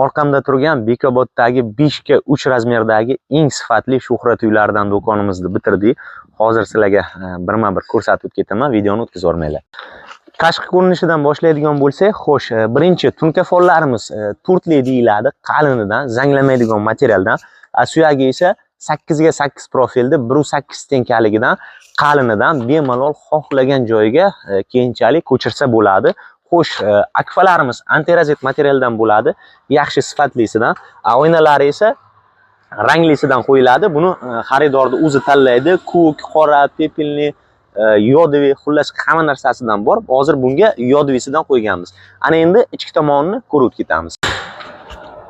orqamda turgan Bekoboddagi 5 ga 3 razmerdagi eng sifatli Shuhrat uylaridan do'konimizni bitirdik. Hozir sizlarga birma-bir ko'rsatib ketaman, videoni o'tkazvormanglar. Tashqi ko'rinishidan boshlaydigan bo'lsak, xo'sh, birinchi tunkafonlarimiz turtli deyiladi, qalinidan, zanglamaydigan materialdan. Suyagi esa 8 ga 8 profilda 1.8 tenkaligidan, qalinidan bemalol xohlagan joyiga keyinchalik ko'chirsa bo'ladi. Xo'sh, akfalarimiz antirazit materialdan bo'ladi, yaxshi sifatlisidan. Oynalari esa ranglisidan qo'yiladi. Buni xaridorning o'zi tanlaydi. Ko'k, qora, pepelni, yodiviy, xullas hamma narsasidan bor. Hozir bunga yodivisidan qo'yganmiz. Ana endi ichki tomonini ko'rib ketamiz.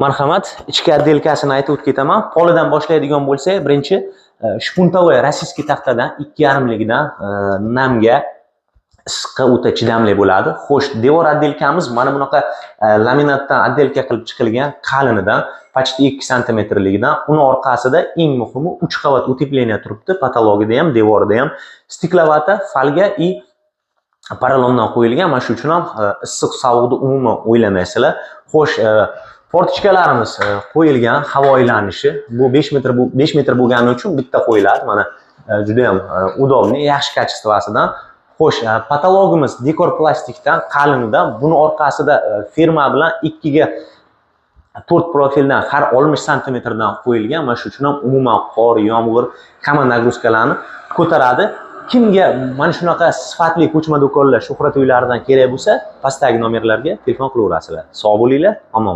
Marhamat, ichki отделкасini aytib o'tib ketaman. Polidan boshlaydigan bo'lsak, birinchi shpuntovoy rossiyskiy taxtadan 2,5 ligidan namga, issiqqa o'ta chidamli bo'ladi. Xo'sh, devor отделкamiz mana bunaqa laminatdan отделка qilib chiqilgan, qalinidan, почти 2 santimetrligidan. Uni orqasida eng muhimi 3 qavat utepleniya turibdi, patologida ham, devorida ham. Stiklovata, folga и porolondan qo'yilgan. Mana shu uchun ham issiq sovuqni umuman o'ylamaysizlar. Xo'sh, portichkalarimiz qo'yilgan, havo aylanishi. Bu 5 metr bo'lgani uchun bitta qo'yiladi. Mana juda ham udobniy, yaxshi kачествосidan. Xo'sh, patologimiz dekor plastikdan, qalinidan. Buni orqasida firma bilan 2 ga 4 profildan har 60 santimetrdan qo'yilgan. Mana shu uchun ham umuman qor, yomg'ir, hamma nagruskalarni ko'taradi. Kimga mana shunaqa sifatli ko'chma do'konlar, Shuhrat uylaridan kerak bo'lsa, pastdagi nomerlarga telefon qilaverasizlar. Sog' bo'linglar, omon.